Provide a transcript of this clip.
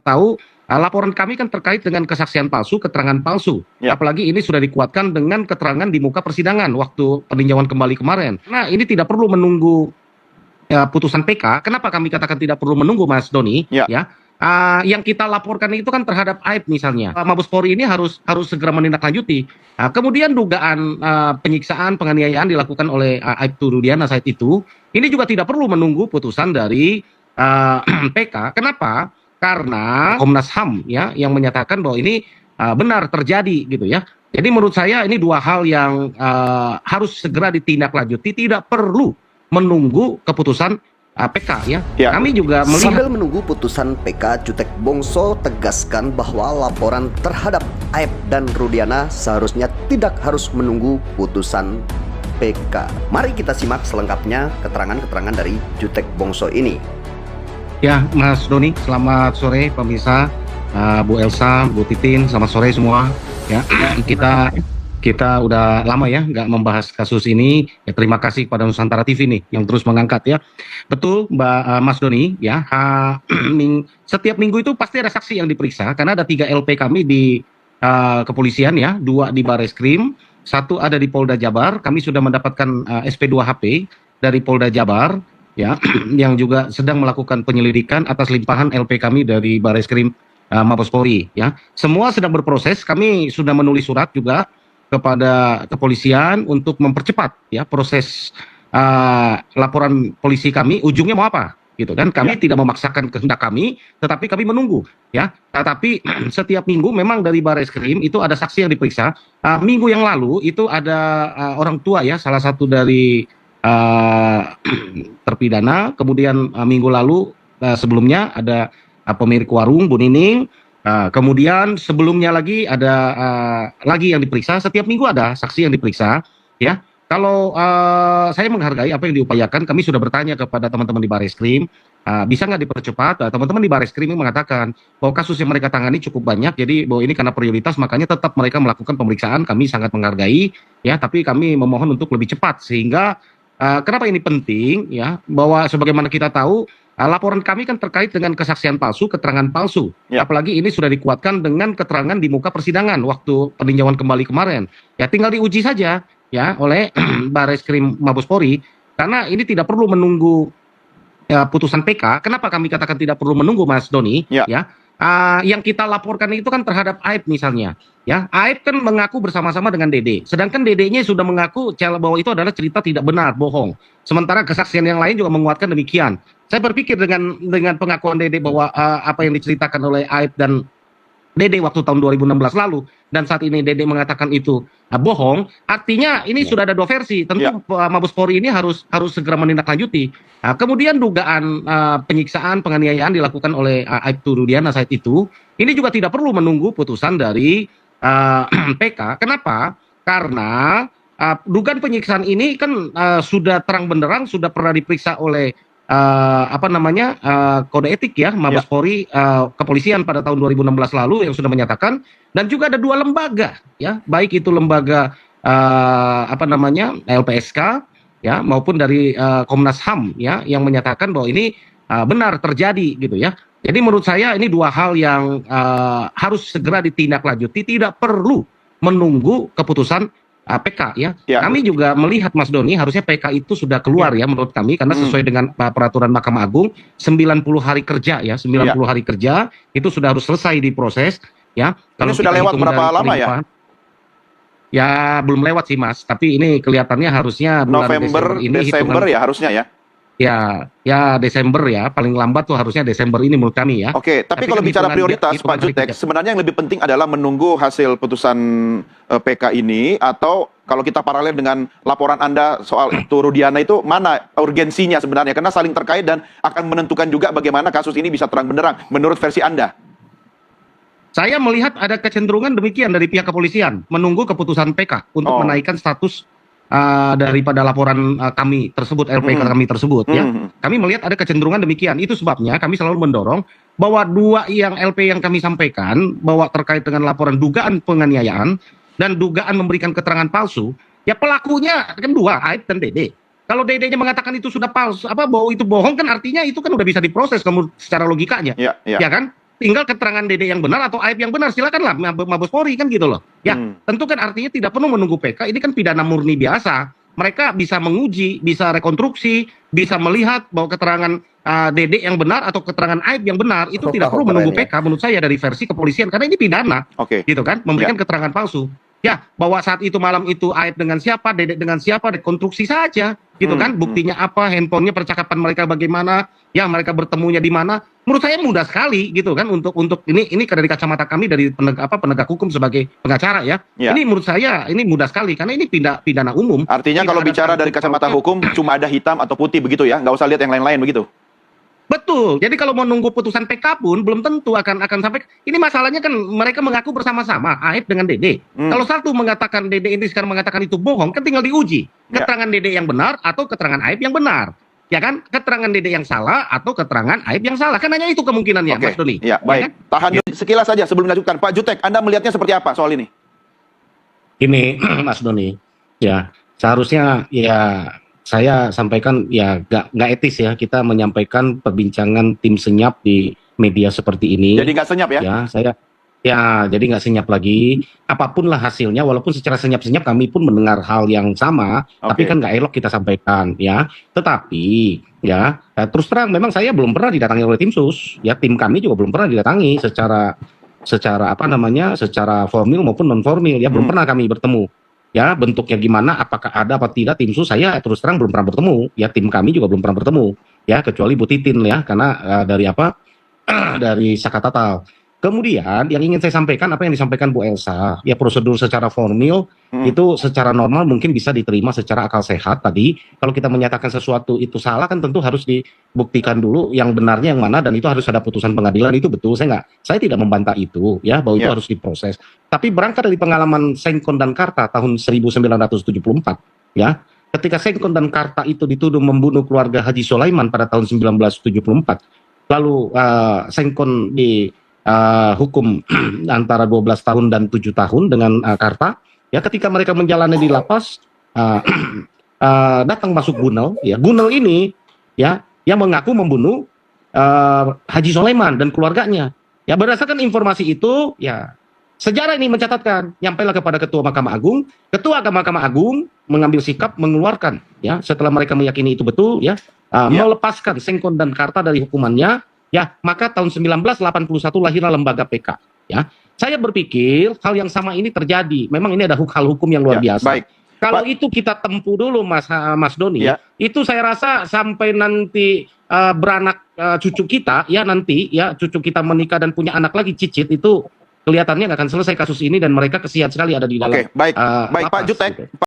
tahu laporan kami kan terkait dengan kesaksian palsu, keterangan palsu. Ya. Apalagi ini sudah dikuatkan dengan keterangan di muka persidangan waktu peninjauan kembali kemarin. Nah, ini tidak perlu menunggu putusan PK. Kenapa kami katakan tidak perlu menunggu, Mas Doni? Ya. Yang kita laporkan itu kan terhadap Aib misalnya. Mabes Polri ini harus segera menindaklanjuti. Kemudian dugaan penyiksaan, penganiayaan dilakukan oleh Aibtu Rudiana saat itu. Ini juga tidak perlu menunggu putusan dari PK. Kenapa? Karena Komnas HAM ya yang menyatakan bahwa ini benar terjadi gitu ya. Jadi menurut saya ini dua hal yang harus segera ditindaklanjuti, tidak perlu menunggu keputusan PK ya. Kami juga melihat sambil menunggu putusan PK, Jutek Bongso tegaskan bahwa laporan terhadap Aib dan Rudiana seharusnya tidak harus menunggu putusan PK. Mari kita simak selengkapnya keterangan-keterangan dari Jutek Bongso ini. Ya, Mas Doni, selamat sore pemirsa, Bu Elsa, Bu Titin, selamat sore semua. Ya, kita udah lama ya nggak membahas kasus ini. Ya, terima kasih kepada Nusantara TV nih yang terus mengangkat ya. Betul, Mas Doni ya. Setiap minggu itu pasti ada saksi yang diperiksa karena ada 3 LP kami di kepolisian ya, 2 di Bareskrim, 1 ada di Polda Jabar. Kami sudah mendapatkan SP2 HP dari Polda Jabar ya, yang juga sedang melakukan penyelidikan atas limpahan LP kami dari Bareskrim Mabes Polri ya. Semua sedang berproses. Kami sudah menulis surat juga kepada kepolisian untuk mempercepat ya proses laporan polisi kami. Ujungnya mau apa gitu kan, kami tidak memaksakan kehendak kami, tetapi kami menunggu ya. Tetapi setiap minggu memang dari Bareskrim itu ada saksi yang diperiksa. Minggu yang lalu itu ada orang tua ya, salah satu dari terpidana. Kemudian minggu lalu sebelumnya ada pemilik warung Bu Nining. Kemudian sebelumnya lagi ada lagi yang diperiksa. Setiap minggu ada saksi yang diperiksa ya. Kalau saya menghargai apa yang diupayakan, kami sudah bertanya kepada teman-teman di Bareskrim, bisa nggak dipercepat. Teman-teman di Bareskrim mengatakan bahwa kasus yang mereka tangani cukup banyak, jadi bahwa ini karena prioritas makanya tetap mereka melakukan pemeriksaan. Kami sangat menghargai ya, tapi kami memohon untuk lebih cepat. Sehingga kenapa ini penting ya, bahwa sebagaimana kita tahu laporan kami kan terkait dengan kesaksian palsu, keterangan palsu. Apalagi ini sudah dikuatkan dengan keterangan di muka persidangan waktu peninjauan kembali kemarin. Ya tinggal diuji saja ya oleh Bareskrim Mabes Polri, karena ini tidak perlu menunggu putusan PK. Kenapa kami katakan tidak perlu menunggu, Mas Doni? Yang kita laporkan itu kan terhadap Aib misalnya. Ya, Aib kan mengaku bersama-sama dengan Dede. Sedangkan Dedenya sudah mengaku bahwa itu adalah cerita tidak benar, bohong. Sementara kesaksian yang lain juga menguatkan demikian. Saya berpikir dengan pengakuan Dede bahwa apa yang diceritakan oleh Aib dan Dede waktu tahun 2016 lalu dan saat ini Dede mengatakan itu bohong, artinya ini sudah ada 2 versi. Tentu Mabes Polri ini harus segera menindaklanjuti. Kemudian dugaan penyiksaan, penganiayaan dilakukan oleh Aibtu Rudiana saat itu. Ini juga tidak perlu menunggu putusan dari PK. Kenapa? Karena dugaan penyiksaan ini kan sudah terang benderang, sudah pernah diperiksa oleh kode etik ya Mabes Polri, kepolisian pada tahun 2016 lalu yang sudah menyatakan, dan juga ada 2 lembaga ya, baik itu lembaga LPSK ya maupun dari Komnas HAM ya yang menyatakan bahwa ini benar terjadi gitu ya. Jadi menurut saya ini 2 hal yang harus segera ditindaklanjuti, tidak perlu menunggu keputusan PK ya. Kami juga melihat, Mas Doni, harusnya PK itu sudah keluar ya menurut kami, karena sesuai dengan peraturan Mahkamah Agung 90 hari kerja ya, 90 hari kerja itu sudah harus selesai diproses ya. Kalau sudah lewat berapa lama ya? Ya belum lewat sih, Mas, tapi ini kelihatannya harusnya bulan Desember ya harusnya ya. Ya Desember ya, paling lambat tuh harusnya Desember ini menurut kami ya. Oke, tapi kalau bicara prioritas Pak Jutek, sebenarnya yang lebih penting adalah menunggu hasil putusan PK ini, atau kalau kita paralel dengan laporan Anda soal itu Rudiana, itu mana urgensinya sebenarnya, karena saling terkait dan akan menentukan juga bagaimana kasus ini bisa terang benderang menurut versi Anda. Saya melihat ada kecenderungan demikian dari pihak kepolisian, menunggu keputusan PK untuk menaikkan status daripada laporan kami tersebut, LPK kami tersebut ya. Kami melihat ada kecenderungan demikian. Itu sebabnya kami selalu mendorong bahwa 2 yang LP yang kami sampaikan bahwa terkait dengan laporan dugaan penganiayaan dan dugaan memberikan keterangan palsu, ya pelakunya kan 2, Aib dan Dede. Kalau Dedenya mengatakan itu sudah palsu, bahwa itu bohong, kan artinya itu kan udah bisa diproses secara logikanya. Ya kan? tinggal keterangan Dede yang benar atau Aib yang benar, silakanlah Mabes Polri kan gitu loh. Ya, tentu kan artinya tidak perlu menunggu PK, ini kan pidana murni biasa. Mereka bisa menguji, bisa rekonstruksi, bisa melihat bahwa keterangan Dede yang benar atau keterangan Aib yang benar itu tidak perlu menunggu PK menurut saya dari versi kepolisian karena ini pidana. Gitu kan, memberikan keterangan palsu. Ya, bahwa saat itu malam itu Aib dengan siapa, Dede dengan siapa, rekonstruksi saja, gitu kan? Buktinya apa, handphonenya, percakapan mereka bagaimana, ya mereka bertemunya di mana? Menurut saya mudah sekali, gitu kan? Untuk ini dari kacamata kami dari penegak hukum sebagai pengacara ya. Ini menurut saya ini mudah sekali karena ini pidana umum. Artinya kalau bicara dari kacamata hukum cuma ada hitam atau putih begitu ya, nggak usah lihat yang lain-lain begitu. Betul. Jadi kalau mau nunggu putusan PK pun belum tentu akan sampai. Ini masalahnya kan mereka mengaku bersama-sama Aib dengan Dede. Kalau satu mengatakan Dede ini sekarang mengatakan itu bohong, kan tinggal diuji. Keterangan Dede yang benar atau keterangan Aib yang benar. Ya kan? Keterangan Dede yang salah atau keterangan Aib yang salah. Kan hanya itu kemungkinannya, Mas Doni. Ya, baik. Ya kan? Tahan sekilas saja sebelum dilanjutkan. Pak Jutek, Anda melihatnya seperti apa soal ini? Ini Mas Doni. Ya, seharusnya ya saya sampaikan ya nggak etis ya kita menyampaikan perbincangan tim senyap di media seperti ini. Jadi nggak senyap ya? Jadi nggak senyap lagi. Apapun lah hasilnya, walaupun secara senyap-senyap kami pun mendengar hal yang sama, tapi kan nggak elok kita sampaikan ya. Tetapi ya terus terang memang saya belum pernah didatangi oleh tim sus. Ya tim kami juga belum pernah didatangi secara secara formil maupun non formil ya belum pernah kami bertemu. Ya bentuknya gimana, apakah ada apa tidak tim sus, saya terus terang belum pernah bertemu. Ya tim kami juga belum pernah bertemu. Ya kecuali Bu Titin ya, karena dari Sakatatal. Kemudian yang ingin saya sampaikan apa yang disampaikan Bu Elsa, ya prosedur secara formil itu secara normal mungkin bisa diterima secara akal sehat tadi. Kalau kita menyatakan sesuatu itu salah kan tentu harus dibuktikan dulu yang benarnya yang mana dan itu harus ada putusan pengadilan, itu betul. Saya tidak membantah itu ya bahwa itu harus diproses. Tapi berangkat dari pengalaman Sengkon dan Karta tahun 1974 ya. Ketika Sengkon dan Karta itu dituduh membunuh keluarga Haji Sulaiman pada tahun 1974. Lalu Sengkon hukum antara 12 tahun dan 7 tahun dengan Karta. Ya ketika mereka menjalani di lapas datang masuk Gunel. Ya Gunel ini ya yang mengaku membunuh Haji Sulaiman dan keluarganya. Ya berdasarkan informasi itu ya sejarah ini mencatatkan nyampailah kepada Ketua Mahkamah Agung. Ketua Mahkamah Agung mengambil sikap mengeluarkan ya setelah mereka meyakini itu betul ya melepaskan Sengkon dan Karta dari hukumannya. Ya, maka tahun 1981 lahirlah lembaga PK. Ya, saya berpikir hal yang sama ini terjadi. Memang ini ada hal hukum yang luar biasa. Baik. Kalau itu kita tempuh dulu, Mas Doni. Itu saya rasa sampai nanti beranak cucu kita, ya nanti ya cucu kita menikah dan punya anak lagi cicit itu kelihatannya nggak akan selesai kasus ini dan mereka kesian sekali ada di dalam. Baik Pak Jutek.